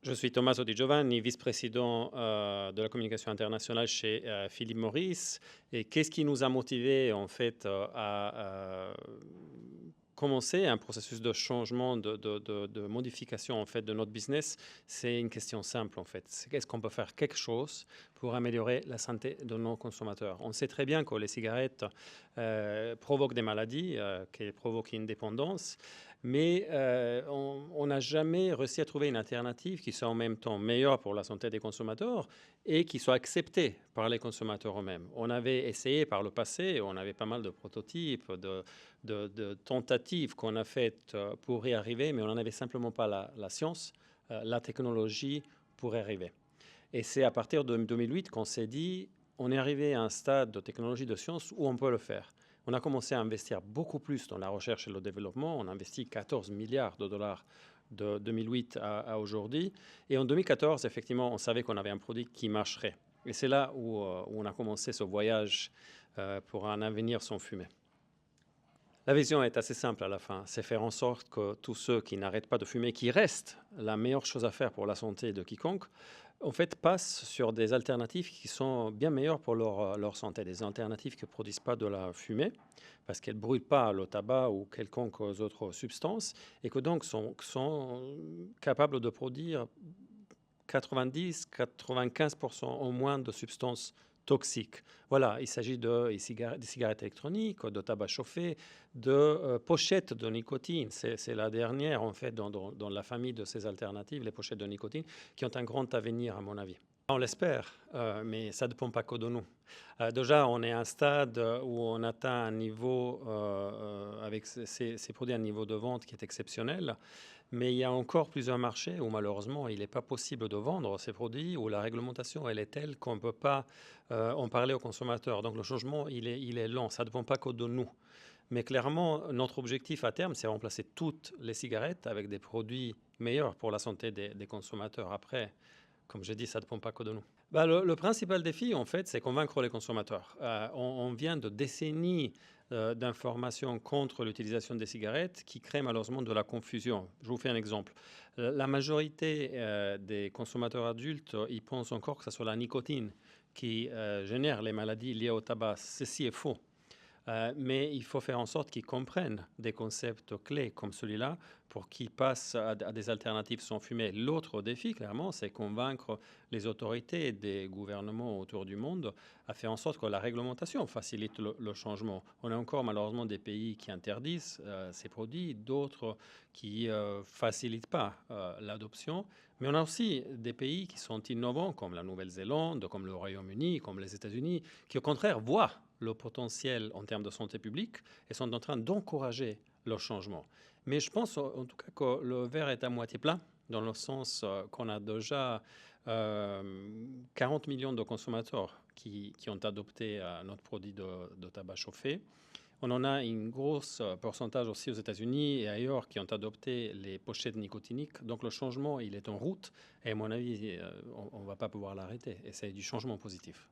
Je suis Tommaso Di Giovanni, vice-président de la communication internationale chez Philip Morris. Et qu'est-ce qui nous a motivés en fait à commencer un processus de changement, de modification en fait de notre business? C'est une question simple en fait. C'est est-ce qu'on peut faire quelque chose pour améliorer la santé de nos consommateurs? On sait très bien que les cigarettes provoquent des maladies, qui provoquent une dépendance. Mais on n'a jamais réussi à trouver une alternative qui soit en même temps meilleure pour la santé des consommateurs et qui soit acceptée par les consommateurs eux-mêmes. On avait essayé par le passé, on avait pas mal de prototypes, de tentatives qu'on a faites pour y arriver, mais on n'en avait simplement pas la science, la technologie pour y arriver. Et c'est à partir de 2008 qu'on s'est dit, on est arrivé à un stade de technologie de science où on peut le faire. On a commencé à investir beaucoup plus dans la recherche et le développement. On a investi 14 milliards de dollars de 2008 à aujourd'hui. Et en 2014, effectivement, on savait qu'on avait un produit qui marcherait. Et c'est là où on a commencé ce voyage pour un avenir sans fumée. La vision est assez simple à la fin, c'est faire en sorte que tous ceux qui n'arrêtent pas de fumer, qui restent la meilleure chose à faire pour la santé de quiconque, en fait, passent sur des alternatives qui sont bien meilleures pour leur santé, des alternatives qui ne produisent pas de la fumée, parce qu'elles ne brûlent pas le tabac ou quelconque autre substance, et que donc sont capables de produire 90-95% au moins de substances toxiques. Voilà, il s'agit des cigarettes électroniques, de tabac chauffé, de pochettes de nicotine. C'est la dernière, en fait, dans la famille de ces alternatives, les pochettes de nicotine, qui ont un grand avenir, à mon avis. On l'espère, mais ça ne dépend pas que de nous. Déjà, on est à un stade où on atteint un niveau, avec ces produits, un niveau de vente qui est exceptionnel. Mais il y a encore plusieurs marchés où malheureusement il n'est pas possible de vendre ces produits, où la réglementation elle est telle qu'on ne peut pas en parler aux consommateurs. Donc le changement il est lent, ça ne dépend pas que de nous. Mais clairement, notre objectif à terme, c'est remplacer toutes les cigarettes avec des produits meilleurs pour la santé des consommateurs. Après, comme j'ai dit, ça ne dépend pas que de nous. Bah, le principal défi, en fait, c'est convaincre les consommateurs. On vient de décennies d'informations contre l'utilisation des cigarettes qui créent malheureusement de la confusion. Je vous fais un exemple. La majorité des consommateurs adultes, ils pensent encore que ce soit la nicotine qui génère les maladies liées au tabac. Ceci est faux. Mais il faut faire en sorte qu'ils comprennent des concepts clés comme celui-là pour qu'ils passent à des alternatives sans fumée. L'autre défi, clairement, c'est convaincre les autorités des gouvernements autour du monde à faire en sorte que la réglementation facilite le changement. On a encore malheureusement des pays qui interdisent ces produits, d'autres qui ne facilitent pas l'adoption. Mais on a aussi des pays qui sont innovants, comme la Nouvelle-Zélande, comme le Royaume-Uni, comme les États-Unis, qui au contraire voient le potentiel en termes de santé publique et sont en train d'encourager leur changement. Mais je pense en tout cas que le verre est à moitié plein, dans le sens qu'on a déjà 40 millions de consommateurs qui ont adopté notre produit de tabac chauffé. On en a une grosse pourcentage aussi aux États-Unis et ailleurs qui ont adopté les pochettes nicotiniques. Donc le changement, il est en route et à mon avis, on ne va pas pouvoir l'arrêter. Et c'est du changement positif.